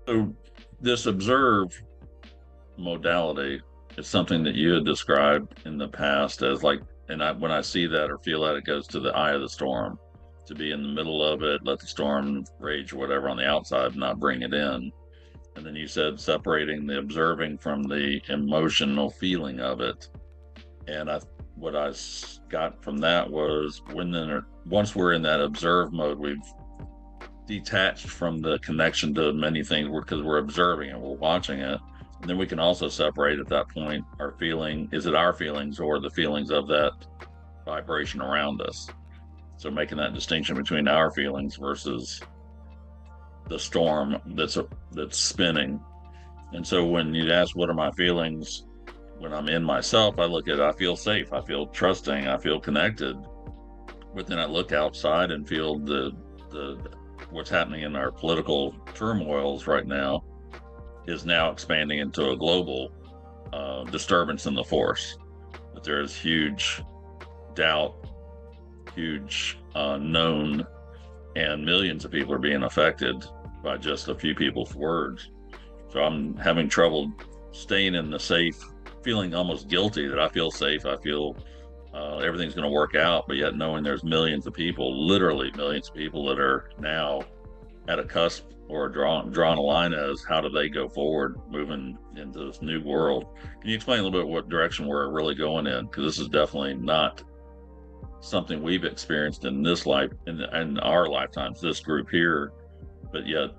So this observe modality is something that you had described in the past as like, and when I see that or feel that, it goes to the eye of the storm, to be in the middle of it, let the storm rage or whatever on the outside, not bring it in. And then you said separating the observing from the emotional feeling of it. And what got from that was once we're in that observe mode, we've detached from the connection to many things because we're observing it, we're watching it. And then we can also separate at that point our feeling, is it our feelings or the feelings of that vibration around us? So making that distinction between our feelings versus the storm that's spinning. And so when you ask what are my feelings when I'm in myself, I look at I feel safe, I feel trusting, I feel connected. But then I look outside and feel the what's happening in our political turmoils right now is now expanding into a global disturbance in the force. That there is huge doubt, huge unknown, and millions of people are being affected by just a few people's words. So I'm having trouble staying in the safe, feeling almost guilty that I feel safe. I feel everything's going to work out, but yet knowing there's millions of people, literally millions of people that are now at a cusp or drawn a line as how do they go forward moving into this new world. Can you explain a little bit what direction we're really going in? Because this is definitely not something we've experienced in this life, in our lifetimes, this group here, but yet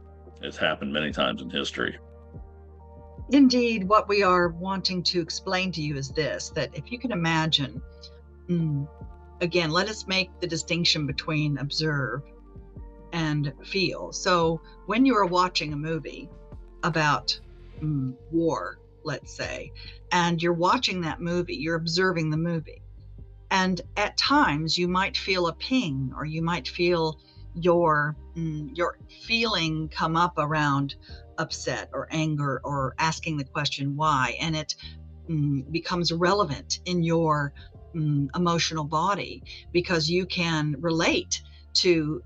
it's happened many times in history. Indeed, what we are wanting to explain to you is this, that if you can imagine, again, let us make the distinction between observe and feel. So when you are watching a movie about war, let's say, and you're watching that movie, you're observing the movie. And at times you might feel a ping, or you might feel your feeling come up around upset or anger or asking the question why, and it becomes relevant in your emotional body because you can relate to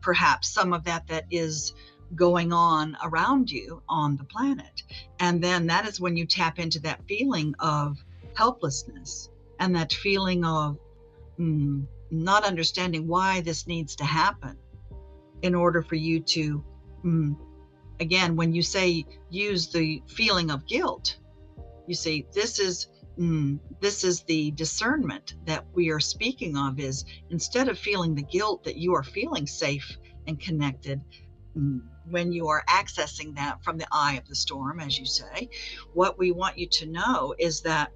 perhaps some of that is going on around you on the planet. And then that is when you tap into that feeling of helplessness and that feeling of not understanding why this needs to happen in order for you to, again, when you say use the feeling of guilt, you see, this is the discernment that we are speaking of, is instead of feeling the guilt that you are feeling safe and connected, when you are accessing that from the eye of the storm, as you say, what we want you to know is that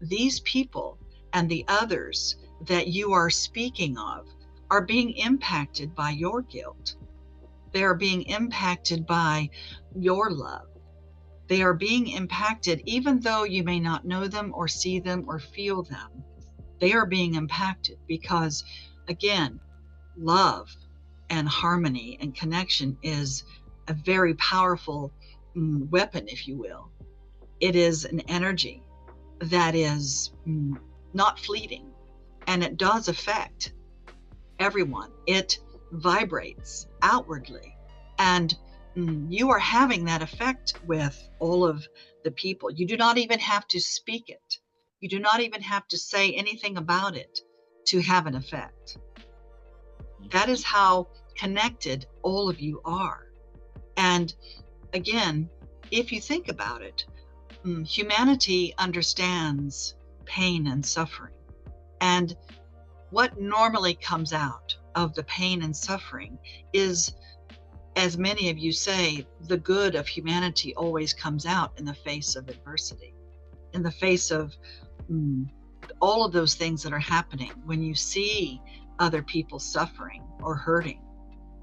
these people and the others that you are speaking of are being impacted by your guilt. They are being impacted by your love. They are being impacted, even though you may not know them or see them or feel them. They are being impacted because, again, love and harmony and connection is a very powerful weapon, if you will. It is an energy that is not fleeting, and it does affect everyone. It vibrates outwardly, and you are having that effect with all of the people. You do not even have to speak it. You do not even have to say anything about it to have an effect. That is how connected all of you are. And again, if you think about it, humanity understands pain and suffering. And what normally comes out of the pain and suffering is, as many of you say, the good of humanity always comes out in the face of adversity, in the face of all of those things that are happening. When you see other people suffering or hurting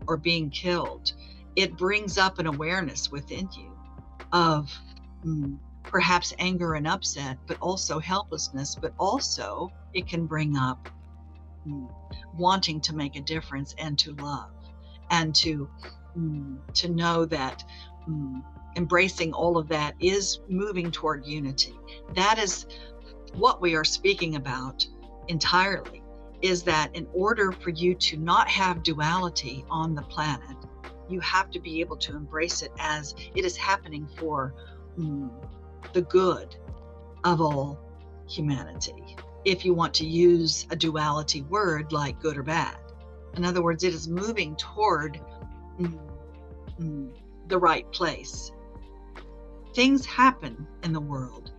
or being killed, it brings up an awareness within you of perhaps anger and upset, but also helplessness, but also it can bring up wanting to make a difference and to love and to know that embracing all of that is moving toward unity. That is what we are speaking about entirely, is that in order for you to not have duality on the planet, you have to be able to embrace it as it is happening for the good of all humanity. If you want to use a duality word like good or bad. In other words, it is moving toward the right place. Things happen in the world.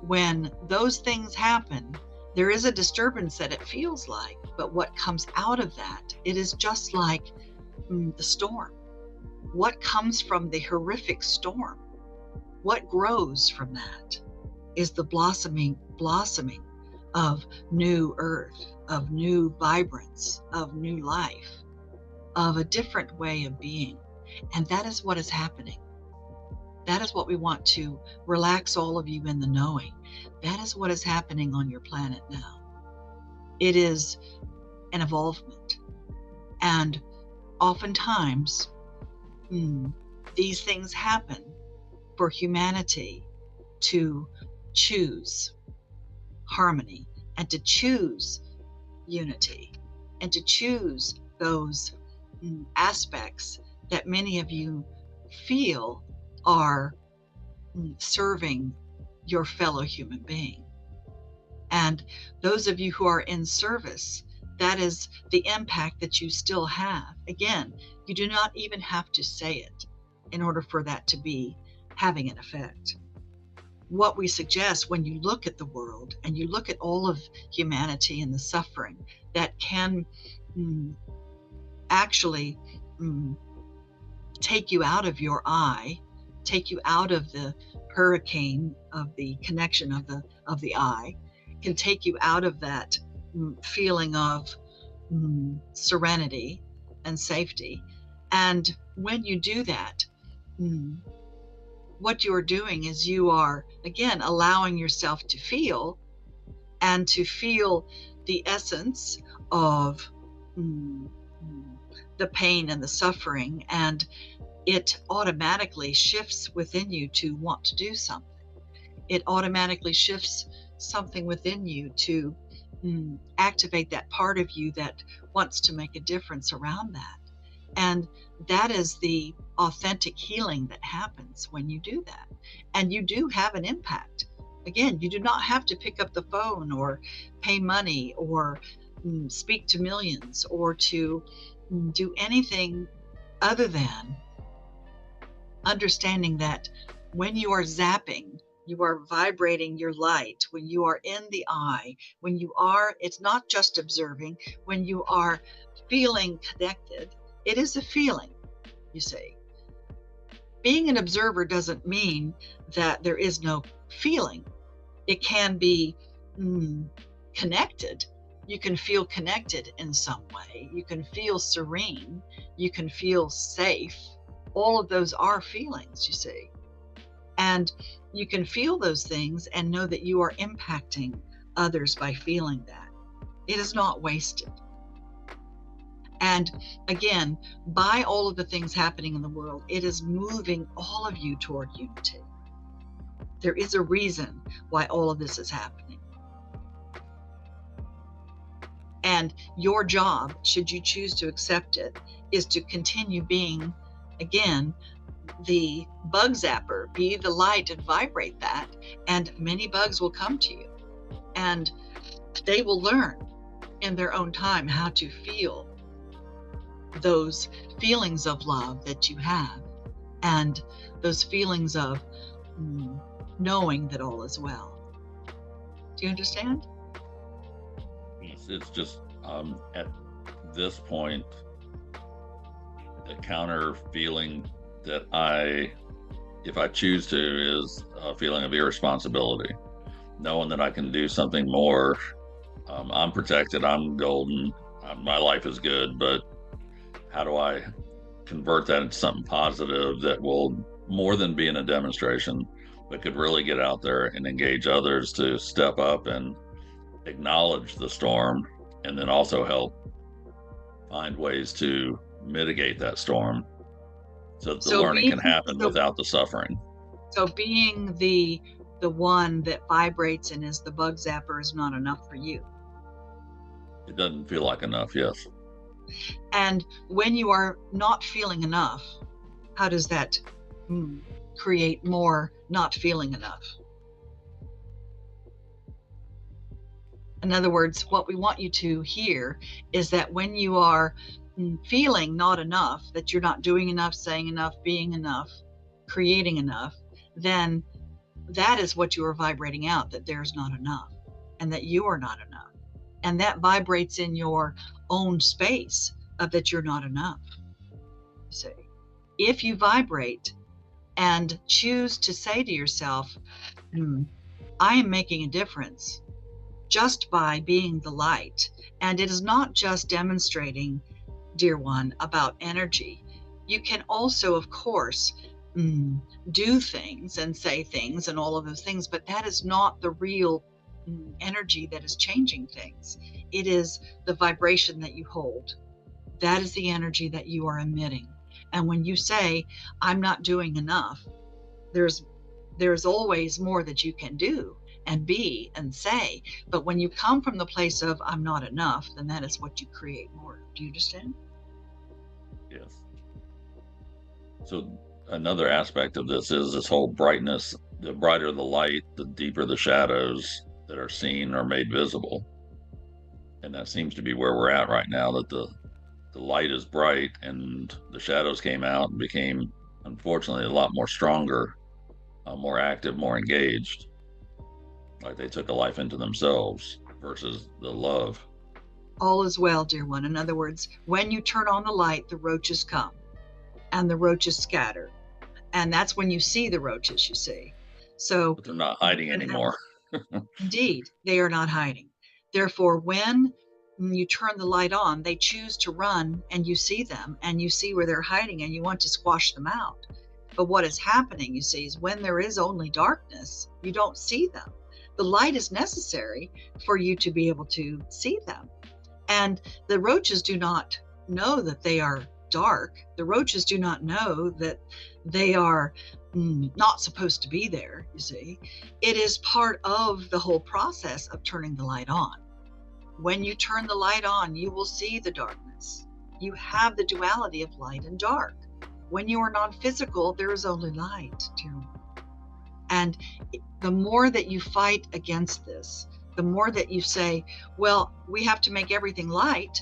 When those things happen, there is a disturbance that it feels like, but what comes out of that, it is just like the storm. What comes from the horrific storm? What grows from that is the blossoming of new earth, of new vibrance, of new life, of a different way of being. And that is what is happening. That is what we want to relax all of you in the knowing. That is what is happening on your planet now. It is an evolvement. And oftentimes, these things happen for humanity to choose harmony and to choose unity and to choose those aspects that many of you feel are serving your fellow human being. And those of you who are in service, that is the impact that you still have. Again, you do not even have to say it in order for that to be having an effect. What we suggest when you look at the world and you look at all of humanity and the suffering that can actually take you out of your eye, take you out of the hurricane of the connection of the eye, can take you out of that feeling of serenity and safety. And when you do that, what you're doing is you are, again, allowing yourself to feel and to feel the essence of the pain and the suffering, and it automatically shifts within you to want to do something. It automatically shifts something within you to activate that part of you that wants to make a difference around that. And that is the authentic healing that happens when you do that. And you do have an impact. Again, you do not have to pick up the phone or pay money or speak to millions or to do anything other than understanding that when you are zapping, you are vibrating your light, when you are in the eye, when you are, it's not just observing, when you are feeling connected, it is a feeling, you see. Being an observer doesn't mean that there is no feeling. It can be connected. You can feel connected in some way. You can feel serene. You can feel safe. All of those are feelings, you see. And you can feel those things and know that you are impacting others by feeling that. It is not wasted. And again, by all of the things happening in the world, it is moving all of you toward unity. There is a reason why all of this is happening. And your job, should you choose to accept it, is to continue being, again, the bug zapper, be the light and vibrate that, and many bugs will come to you. And they will learn in their own time how to feel those feelings of love that you have and those feelings of knowing that all is well. Do you understand? It's just at this point, the counter feeling that if I choose to, is a feeling of irresponsibility, knowing that I can do something more. I'm protected, I'm golden, my life is good, but how do I convert that into something positive that will more than be in a demonstration, but could really get out there and engage others to step up and acknowledge the storm, and then also help find ways to mitigate that storm so that the learning can happen without the suffering. So being the one that vibrates and is the bug zapper is not enough for you. It doesn't feel like enough, yes. And when you are not feeling enough, how does that create more not feeling enough? In other words, what we want you to hear is that when you are feeling not enough, that you're not doing enough, saying enough, being enough, creating enough, then that is what you are vibrating out, that there's not enough and that you are not enough. And that vibrates in your own space of that you're not enough. You see, if you vibrate and choose to say to yourself, I am making a difference just by being the light. And it is not just demonstrating, dear one, about energy. You can also, of course, do things and say things and all of those things, but that is not the real energy that is changing things. It is the vibration that you hold. That is the energy that you are emitting. And when you say, I'm not doing enough, there's always more that you can do and be and say. But when you come from the place of I'm not enough, then that is what you create more. Do you understand? Yes. So another aspect of this is this whole brightness. The brighter the light, the deeper the shadows that are seen or made visible. And that seems to be where we're at right now, that the light is bright and the shadows came out and became, unfortunately, a lot more stronger, more active, more engaged. Like they took a life into themselves versus the love. All is well, dear one. In other words, when you turn on the light, the roaches come and the roaches scatter. And that's when you see the roaches, you see. So, But they're not hiding anymore. Indeed, they are not hiding. Therefore, when you turn the light on, they choose to run and you see them and you see where they're hiding and you want to squash them out. But what is happening, you see, is when there is only darkness, you don't see them. The light is necessary for you to be able to see them. And the roaches do not know that they are dark. The roaches do not know that they are not supposed to be there, you see. It is part of the whole process of turning the light on. When you turn the light on, you will see the darkness. You have the duality of light and dark. When you are non-physical, there is only light, dear one. And the more that you fight against this, the more that you say, well, we have to make everything light,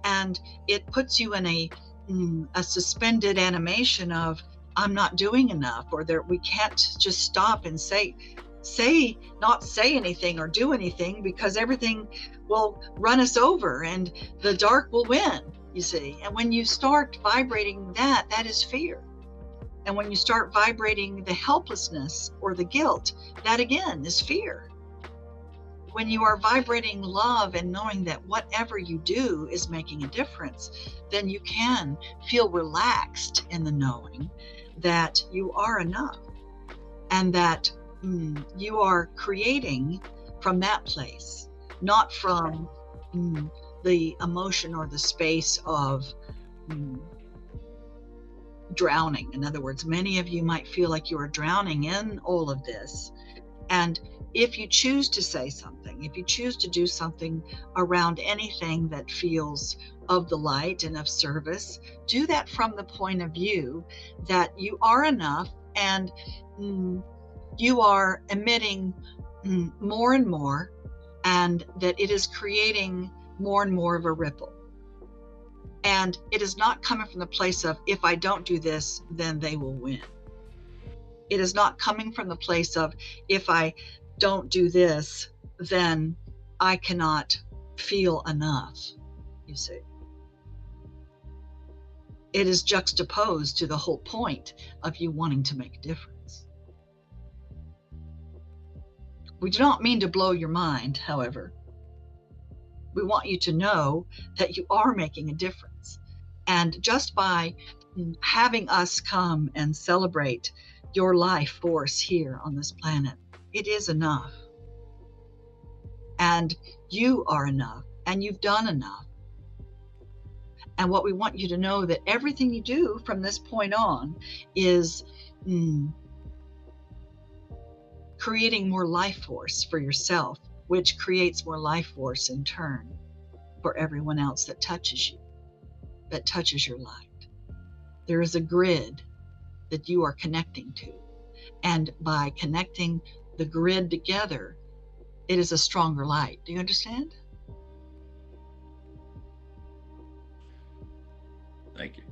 and it puts you in a suspended animation of I'm not doing enough, or that we can't just stop and not say anything or do anything, because everything will run us over and the dark will win, you see. And when you start vibrating that is fear. And when you start vibrating the helplessness or the guilt, that again is fear. When you are vibrating love and knowing that whatever you do is making a difference, then you can feel relaxed in the knowing that you are enough and that you are creating from that place, not from the emotion or the space of drowning. In other words, many of you might feel like you are drowning in all of this. And if you choose to say something, if you choose to do something around anything that feels of the light and of service, do that from the point of view that you are enough and you are emitting more and more, and that it is creating more and more of a ripple. And it is not coming from the place of, if I don't do this, then they will win. It is not coming from the place of, if I don't do this, then I cannot feel enough, you see. It is juxtaposed to the whole point of you wanting to make a difference. We do not mean to blow your mind, however. We want you to know that you are making a difference. And just by having us come and celebrate your life force here on this planet, it is enough. And you are enough, and you've done enough. And what we want you to know, that everything you do from this point on is creating more life force for yourself, which creates more life force in turn for everyone else that touches you. that touches your light. There is a grid that you are connecting to. And by connecting the grid together, it is a stronger light. Do you understand? Thank you.